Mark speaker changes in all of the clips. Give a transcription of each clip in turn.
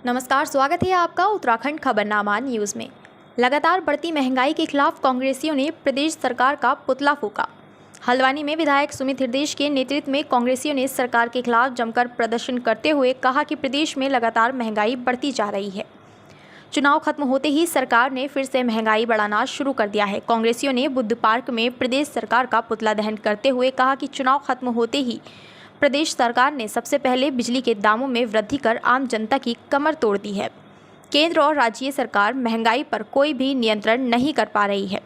Speaker 1: नमस्कार, स्वागत है आपका उत्तराखंड खबरनामा न्यूज़ में। लगातार बढ़ती महंगाई के खिलाफ कांग्रेसियों ने प्रदेश सरकार का पुतला फूंका। हल्द्वानी में विधायक सुमित हृदयेश के नेतृत्व में कांग्रेसियों ने सरकार के खिलाफ जमकर प्रदर्शन करते हुए कहा कि प्रदेश में लगातार महंगाई बढ़ती जा रही है। चुनाव खत्म होते ही सरकार ने फिर से महंगाई बढ़ाना शुरू कर दिया है। कांग्रेसियों ने बुद्ध पार्क में प्रदेश सरकार का पुतला दहन करते हुए कहा कि चुनाव खत्म होते ही प्रदेश सरकार ने सबसे पहले बिजली के दामों में वृद्धि कर आम जनता की कमर तोड़ दी है। केंद्र और राज्य सरकार महंगाई पर कोई भी नियंत्रण नहीं कर पा रही है।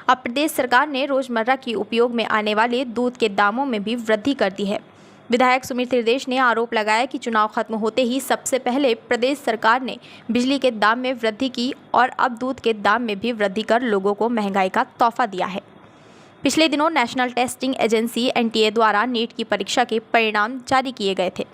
Speaker 1: अब प्रदेश सरकार ने रोजमर्रा के उपयोग में आने वाले दूध के दामों में भी वृद्धि कर दी है। विधायक सुमित हृदयेश ने आरोप लगाया कि चुनाव खत्म होते ही सबसे पहले प्रदेश सरकार ने बिजली के दाम में वृद्धि की और अब दूध के दाम में भी वृद्धि कर लोगों को महंगाई का तोहफा दिया है। पिछले दिनों नेशनल टेस्टिंग एजेंसी एनटीए द्वारा नीट की परीक्षा के परिणाम जारी किए गए थे,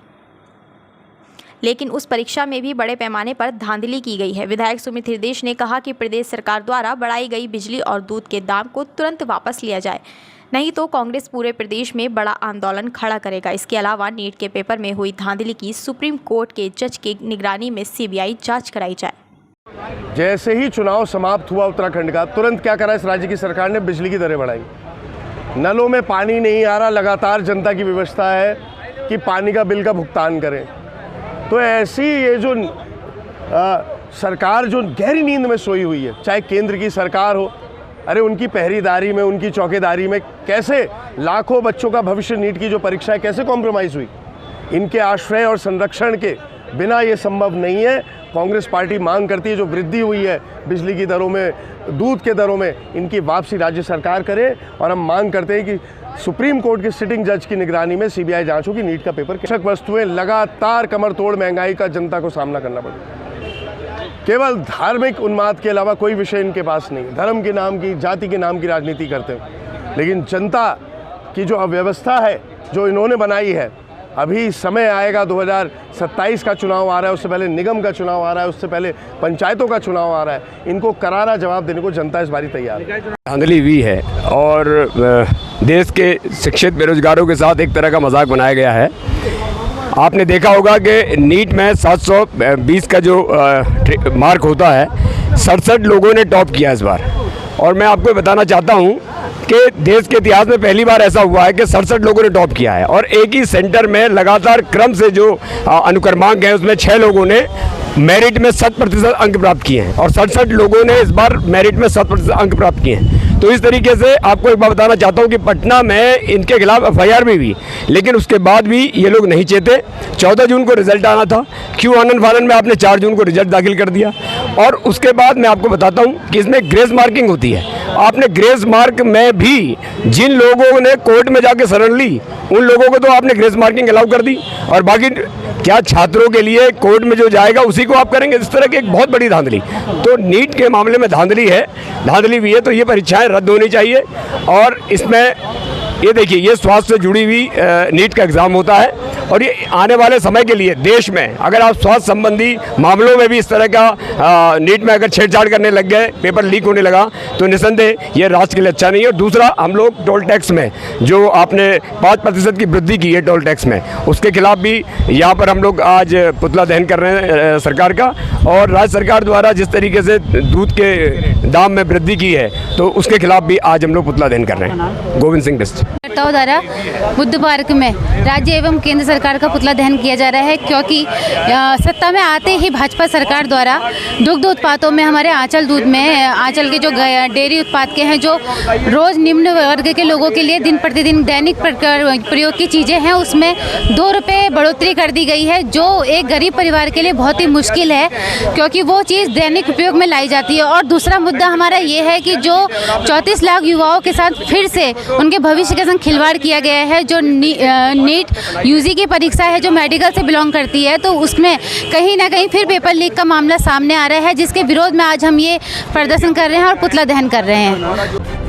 Speaker 1: लेकिन उस परीक्षा में भी बड़े पैमाने पर धांधली की गई है। विधायक सुमित हृदयेश ने कहा कि प्रदेश सरकार द्वारा बढ़ाई गई बिजली और दूध के दाम को तुरंत वापस लिया जाए, नहीं तो कांग्रेस पूरे प्रदेश में बड़ा आंदोलन खड़ा करेगा। इसके अलावा नीट के पेपर में हुई धांधली की सुप्रीम कोर्ट के जज की निगरानी में सीबीआई जांच कराई जाए।
Speaker 2: जैसे ही चुनाव समाप्त हुआ उत्तराखंड का, तुरंत क्या करा इस राज्य की सरकार ने, बिजली की दरें बढ़ाई। नलों में पानी नहीं आ रहा, लगातार जनता की व्यवस्था है कि पानी का बिल का भुगतान करें। तो ऐसी ये जो सरकार जो गहरी नींद में सोई हुई है, चाहे केंद्र की सरकार हो, अरे उनकी पहरेदारी में, उनकी चौकीदारी में कैसे लाखों बच्चों का भविष्य, नीट की जो परीक्षा है, कैसे कॉम्प्रोमाइज़ हुई। इनके आश्रय और संरक्षण के बिना ये संभव नहीं है। कांग्रेस पार्टी मांग करती है जो वृद्धि हुई है बिजली की दरों में, दूध के दरों में, इनकी वापसी राज्य सरकार करे। और हम मांग करते हैं कि सुप्रीम कोर्ट के सिटिंग जज की निगरानी में सीबीआई जांच हो कि नीट का पेपर, आवश्यक वस्तुएं लगातार कमर तोड़ महंगाई का जनता को सामना करना पड़े। केवल धार्मिक उन्माद के अलावा कोई विषय इनके पास नहीं। धर्म के नाम की, जाति के नाम की राजनीति करते हैं, लेकिन जनता की जो अव्यवस्था है जो इन्होंने बनाई है, अभी समय आएगा, 2027 का चुनाव आ रहा है, उससे पहले निगम का चुनाव आ रहा है, उससे पहले पंचायतों का चुनाव आ रहा है। इनको करारा जवाब देने को जनता इस बारी तैयार है।
Speaker 3: धांधली हुई है और देश के शिक्षित बेरोजगारों के साथ एक तरह का मजाक बनाया गया है। आपने देखा होगा कि नीट में 720 का जो मार्क होता है, 67 लोगों ने टॉप किया इस बार। और मैं आपको बताना चाहता हूँ कि देश के इतिहास में पहली बार ऐसा हुआ है कि 67 लोगों ने टॉप किया है। और एक ही सेंटर में लगातार क्रम से जो अनुक्रमांक है, उसमें 6 लोगों ने मेरिट में 100% अंक प्राप्त किए हैं और 67 लोगों ने इस बार मेरिट में 100% अंक प्राप्त किए हैं। तो इस तरीके से आपको एक बात बताना चाहता हूँ कि पटना में इनके खिलाफ एफआईआर भी हुई, लेकिन उसके बाद भी ये लोग नहीं चेते। 14 जून को रिजल्ट आना था, क्यों आनंद फानन में आपने 4 जून को रिजल्ट दाखिल कर दिया। और उसके बाद मैं आपको बताता हूँ कि इसमें ग्रेस मार्किंग होती है। आपने ग्रेस मार्क में भी जिन लोगों ने कोर्ट में जाके शरण ली, उन लोगों को तो आपने ग्रेस मार्किंग अलाउ कर दी, और बाकी क्या छात्रों के लिए कोर्ट में जो जाएगा उसी को आप करेंगे। इस तरह की एक बहुत बड़ी धांधली। तो नीट के मामले में धांधली है, धांधली भी है, तो ये परीक्षाएं रद्द होनी चाहिए। और इसमें ये देखिए, ये स्वास्थ्य से जुड़ी हुई नीट का एग्ज़ाम होता है, और ये आने वाले समय के लिए देश में अगर आप स्वास्थ्य संबंधी मामलों में भी इस तरह का नीट में अगर छेड़छाड़ करने लग गए, पेपर लीक होने लगा, तो निसंदेह ये राष्ट्र के लिए अच्छा नहीं है। और दूसरा, हम लोग टोल टैक्स में जो आपने 5% की वृद्धि की है टोल टैक्स में, उसके खिलाफ भी यहाँ पर हम लोग आज पुतला दहन कर रहे हैं सरकार का। और राज्य सरकार द्वारा जिस तरीके से दूध के दाम में वृद्धि की है, तो उसके खिलाफ भी आज हम लोग पुतला दहन कर रहे हैं। गोविंद सिंह बिस्ट
Speaker 4: द्वारा बुद्ध पार्क में राज्य एवं केंद्र सरकार का पुतला दहन किया जा रहा है, क्योंकि सत्ता में आते ही भाजपा सरकार द्वारा दुग्ध उत्पादों में, हमारे आंचल दूध में, आंचल के जो डेयरी उत्पाद के हैं, जो रोज़ निम्न वर्ग के लोगों के लिए दिन प्रतिदिन दैनिक प्रयोग की चीज़ें हैं, उसमें 2 रुपये बढ़ोतरी कर दी गई है, जो एक गरीब परिवार के लिए बहुत ही मुश्किल है, क्योंकि वो चीज़ दैनिक उपयोग में लाई जाती है। और दूसरा मुद्दा हमारा ये है कि जो 34 लाख युवाओं के साथ फिर से उनके भविष्य के संग खिलवाड़ किया गया है। जो नीट यूजी की परीक्षा है, जो मेडिकल से बिलोंग करती है, तो उसमें कहीं ना कहीं फिर पेपर लीक का मामला सामने आ रहा है, जिसके विरोध में आज हम ये प्रदर्शन कर रहे हैं और पुतला दहन कर रहे हैं।